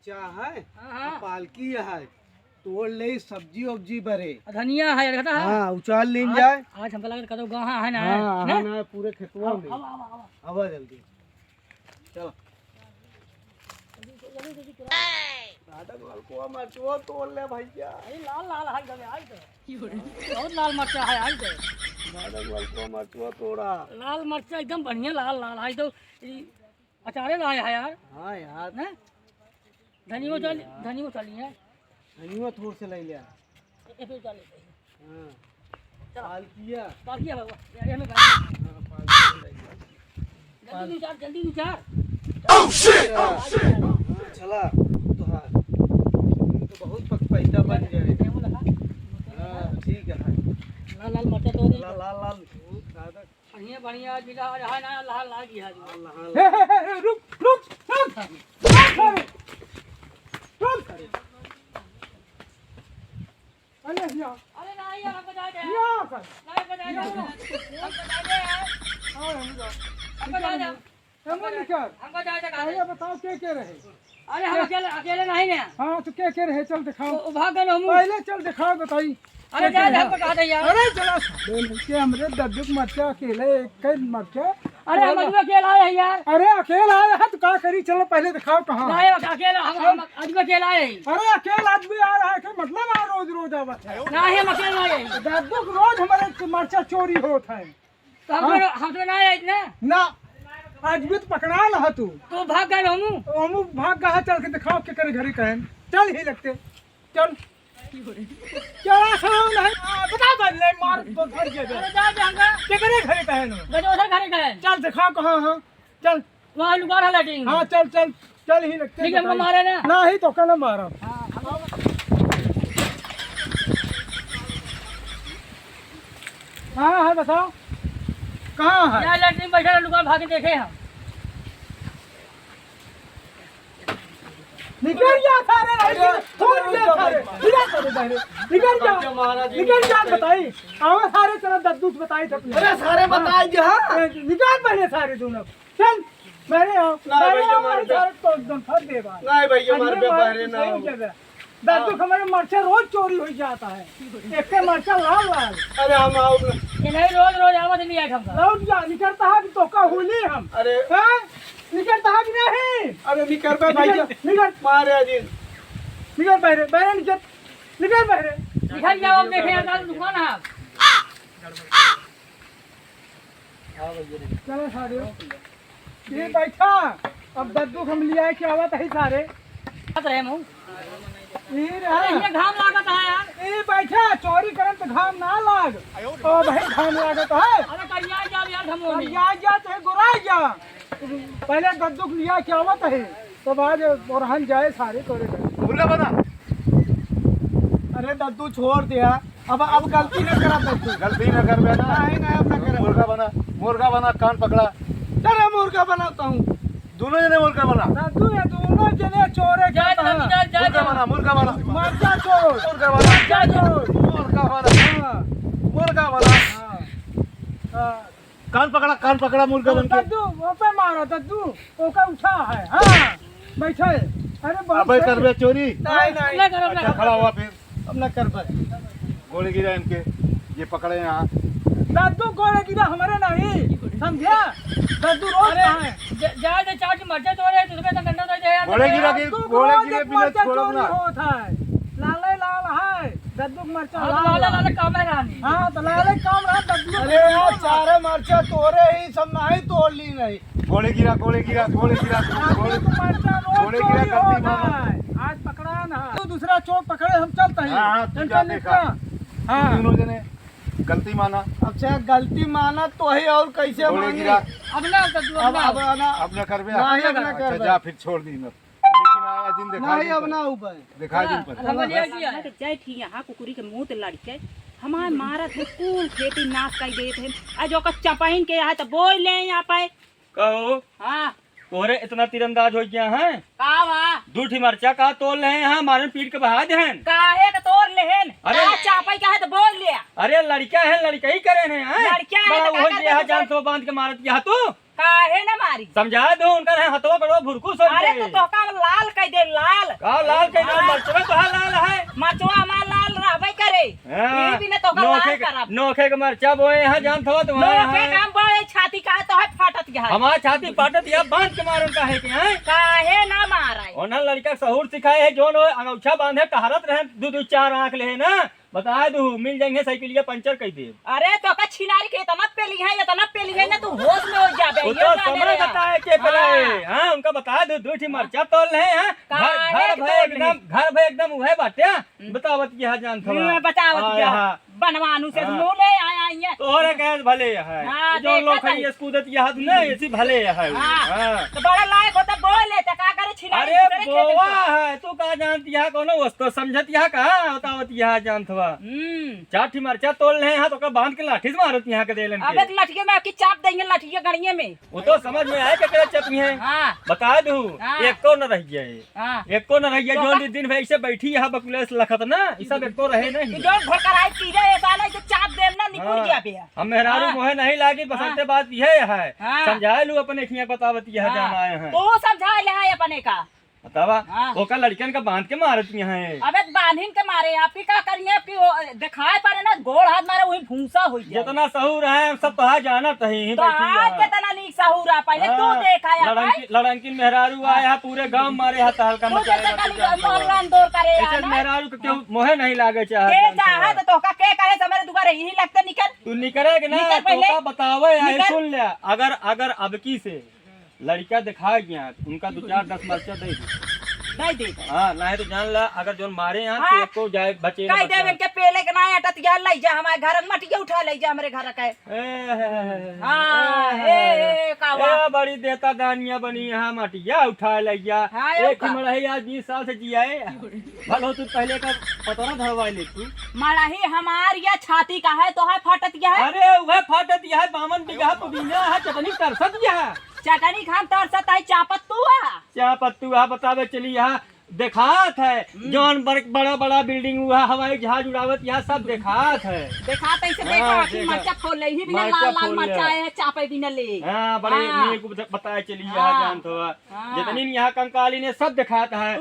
मरचा है, पालकी है, तोड़ ले सब्जी वब्जी भरे, धनिया है कहता है। हाँ उचाल ले जाए। आज हमको लगा कदो गाहा है ना। हाँ हाँ ना पूरे खेतवा में। आवा जल्दी चलो। मरचुआ तोड़ ले भैया। लाल लाल है गले आई तो बहुत लाल मरचा है आई तो मरचुआ तोड़ा। लाल मरचा एकदम बढ़िया लाल लाल है तो अचारे लाया है यार। हाँ यार ना धनिया चली है। धनिया थोड़ से ले लिया। ये फिर चले। हाँ पालकिया बाबा ये हमें जल्दी निचार चला तो हाँ तो बहुत पैसा बन जाए। हाँ ठीक है लाल लाल मरचा तो लाल लाल बढ़िया बढ़िया जिला है ना लाल लाल गया रुक रुक अरे नहीं यार हमको जाए हमको जाए बताओ क्या रहे। अरे हम अकेले नहीं ना। हाँ तो क्या रहे चल दिखाओ। भाग गए हम पहले चल दिखाओ बताई। अरे जा हमको कहा था यार। अरे चला के हमरे दद्दू के मरचा अकेले एक मरचा। अरे हम अकेला आए हैं यार। अरे अकेला आया है तो क्या करी चलो पहले दिखाओ कहाँ। नहीं अकेला हम अकेला आए हैं। अरे अकेला आदमी आ रहा है क्या मतलब आ रोज रोज आवत है। नहीं हम अकेले आए हैं। दद्दू के रोज हमारे मरचा चोरी होता है। तो हम तो नहीं आए ना। ना आज भी तो पकड़ा ना तू। तो भाग गए हम भाग गया चल के दिखाओ के करे घरे कहन चल ही लगते चल चला साउंड है बता बदले मार घर के अरे जा हमका के करे घरे कहन गजोधर घरे गए। चल दिखाओ कहां हां चल वहां लुगार है लैटिंग। हां चल चल चल ही लगते ठीक है हमको मारे ना। नहीं तो कल मारा। हां हां बताओ कहां है। यहाँ लैटिंग बैठा लुगार भाग के देखे हम। निकल जा सारे छोड़ दे सारे निकल जा बताई आओ सारे चलो दद्दू बताई थे। अरे सारे बताई जा निकाल पहले सारे दोनों चल मेरे आओ सारे तो एकदम फट दे बा नहीं भैया मार पे पहरे ना दद्दू हमारे मरचा रोज चोरी हो जाता है। एक के मरचा लाल लाल। अरे हम आओ ये नहीं रोज आवाज नहीं आया हमका। लौट जा निकलता है तो का होली हम। अरे हां निकलता है कि नहीं। अरे निकल पे भैया निकल मारे अजीज निकल पहरे निकल पहरे दिखाई जाओ देखे यार दुकान है। चलो सारे ये बैठा अब दद्दू हम लिया कि आवत है सारे रहे मुंह ये घाम लागत है यार। ये बैठा चोरी करन तो घाम ना लाग ओ भाई घाम लागत है। अरे करिया जा यार हम अब जा तो गुरा जा पहले दद्दू लिया कि आवत है तो बाद और जाए सारे तोरे मुर्गा बना। अरे दद्दू छोड़ दिया अब गलती न करा दद्दू गलती न कर बेटा। नहीं अब न कर मुर्गा बना कान पकड़ा। चल मुर्गा बनाता हूँ। दोनों जने मुर्गा बना। दद्दू ये दोनों जने चोरे मुर्गा बना मरचा चोर मुर्गा बना मुर्गा बना कान पकड़ा मुर्गा बन के। दद्दू वो पे मारो दद्दू वो का उठा है। हाँ बैठे अरे अबे कर बे चोरी। नहीं अच्छा खड़ा हुआ फिर अब न कर पाए गोली गिरा इनके ये पकड़े यहाँ। दद्दू गोले गिरा हमारे नहीं समझा। दद्दू रोज है जा दे चाट मरचा तो रे तुझे तो डंडा दे यार। गोले गिरे बिना छोड़ो ना। होता है लाल है दद्दू मरचा लाल काम है रानी। हाँ तो लाल काम रहा दद्दू। अरे यार चारे मरचा तोरे ही सब नहीं तोड़ ली नहीं। गोले गिरा मरचा रोज चोरी होता है। आज पकड़ा ना तो दूसरा चोर पकड़े हम चलते हैं। हाँ दोनों जने गलती माना। अच्छा गलती माना तो ही और कैसे मांगे। अब ना अब न कर बे। अच्छा जा फिर छोड़ दी मत लेकिन आया दिन दिखा नहीं अब ना ऊपर दिखा दिन पर जय थी यहाँ कुकुरी के मुंह लड़के हमारे मारत है कुल खेती नाश कर गए थे आज ओकर चपाइन के यहाँ तो बोल ले यहाँ पे कहो हाँ तोरे इतना तीरंदाज हो गया है। कावा दूठी मरचा का तोल रहे हैं मारन पीट के बहा देहन। काहे का तोड़ लेहन अरे चापाई का है तो बोल ले। अरे लड़का है लड़का ही करे हैं। लड़का है तो हो गया जान तो बांध के मारत गया तू काहे ना मारी समझा दो उनका है हथवा कड़वा भुरकू सोच अरे तो तोका लाल कह दे लाल का लाल कह दे मरचवा तो लाल है मरचवा हमार लाल रहबे करे ये भी ना तोका लाल करब नोखे के मरचा बोए यहाँ जान थवा तुम नोखे काम बड़े छाती का तो है फाटत गया हमार छाती पाटत या बांध के मारन का है कि हैं काहे ना माराई ओना लड़का सहूर सिखाए है जोन अंगूठा बांधे टहरत रहे दू चार आंख ले ना बता दू मिल जाएंगे साइकिलिया पंचर कह दे अरे तो का छिनारी के इतना पेली है इतना पेली है ना तू होश में हो जाबे वो तो समय बताए के पहले हां उनका बता दो दूठी मरचा तोल रहे हैं घर भे एकदम उहे बाटे बतावत की जान थवा बतावत क्या बनवानू से मुंह ले आया ये तोरे गैस भले है जो लोग खई स्कूदत यहां नहीं ऐसी भले है हां तो बड़ा लायक होता बोले त का करे छिनारी अरे बोवा है तू का जानती है कोनो वस्तु समझत यहां का बतावत यहां जान थवा चाठी मरचा तोल रहे हैं तो का बांध के लाठी से मारत यहां के देलन अबे लाठी में आपकी चाप देंगे लाठी के गड़िए में वो तो समझ में आए के चपनी है हां बता दूं एक तो न रह गए हां एक को न रह गए जो दिन भर ऐसे बैठी यहां बकुलेस लखत ना ई सब एक तो रहे नहीं जो घर कराई कीजे ऐसा नहीं तो चाप देम ना निकल गया बे हम मेहरारू मोहे नहीं लागी बसंते बात ये है समझा लू अपने खिया बतावत यह जान आए हैं तो समझा ले है अपने का बतावा ओका लड़कन का बांध के मारत हैं अबे बांधिन के मारे आपकी का करिए आपकी दिखाए पारे ना गोड़ हाथ मारे वही भूसा हो जाए जितना सहूर है सब तो जाना तही तो आज कितना नीक सहूरा पहले तू देखा है लड़की मेहरारू आया पूरे गांव मारे हाथ हल्का तू जैसे कल मोहल्ला दौर करे ऐसे मेहरारू के क्यों मोहे नहीं लागे चाहे के चाहे तो तोका के कहे समरे दुबारा यही लगता निकल तू निकले कि ना तोका बतावे है सुन ले अगर अबकी से लड़का दिखा गया उनका 2-4-10 मरचा दे नहीं दे हां नहीं तो जान ला अगर जोन मारे यहां तो को जाए बचे कह देवे के पेले के ना अटत गया ले जा हमारे घर मटिया उठा ले जा हमरे घर का हां ए कावा बड़ी देता दानिया बनी यहां मटिया उठा ले जा एक ही मड़ही आज 20 साल से जियाए भलो तू पहले का पता ना धरवा ले तू मड़ही हमार या छाती का है तो है फाटत गया है अरे वह फाटत यह 52 बीघा पुदीना है चटनी तरसत यह चटनी खान तरसत है चापत्तू बतावे चली यहाँ देखात है जौन बड़ा बड़ा बिल्डिंग हुआ हवाई जहाज उड़ावत यहाँ सब देखात है देखात ऐसे देखा कि मरचा खोल ले ही बिना लाल मरचा है चापे बिना ले हां बड़े मेरे को बताए चली यहाँ जान तो जितनी यहाँ कंकाली ने सब दिखाता है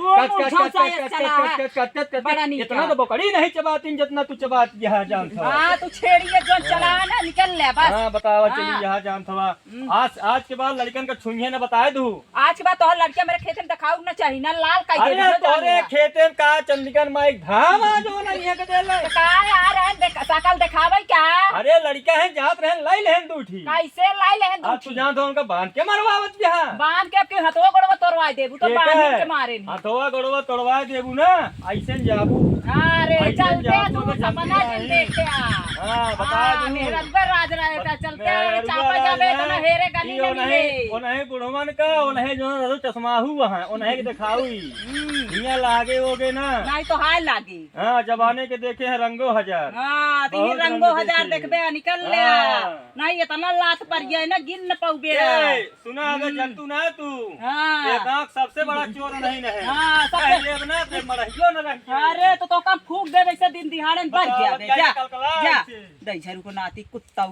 इतना तो बकड़ी नहीं चबाती जितना तू चबात यहाँ जान तो हां तू छेड़िए जो चला ना निकल ले बस हां बतावा चली यहाँ जान तो आज के बाद लड़कन का छुइए ना बताए दू आज के बाद तो लड़के मेरे खेत में दिखाऊ ना चाहिए ना लाल का तोरे खेते में का चंडीगढ़ में एक धाम आ जो ना यहाँ के देले का यार है सकल दिखावे क्या अरे लड़का है जात रहन लाई लेहन दूठी कैसे लाई लेहन दूठी तू जान तो उनका बांध के मरवावत यहाँ बांध के आपके हथवा गड़वा तोड़वा देबू तो बांध के मारे नहीं हथवा गड़वा तोड़वा देबू ना ऐसे जाबू अरे चलते तू सपना दिन देखे हां बता दू मेरा राज रहेगा चलते चापा जाबे तो ना हेरे गली में मिले ओ नहीं बुढ़वन का ओ नहीं जो चश्मा हुआ है ओ नहीं के दिखाऊई यहाँ लागे होगे ना नहीं तो हाय लागे हाँ जमाने के देखे हैं रंगो हजार हाँ तो ये रंगो हजार देखबे निकल ले नहीं इतना लात पर गया ना गिन न पाऊबे सुना अगर जंतु ना तू हाँ एक आंख सबसे बड़ा चोर नहीं है हाँ सब ना ते मरहियो न रह अरे तो कम फूक दे वैसे दिन दिहाड़न बढ़ गया जा जा दई झरू को नाती कुत्ता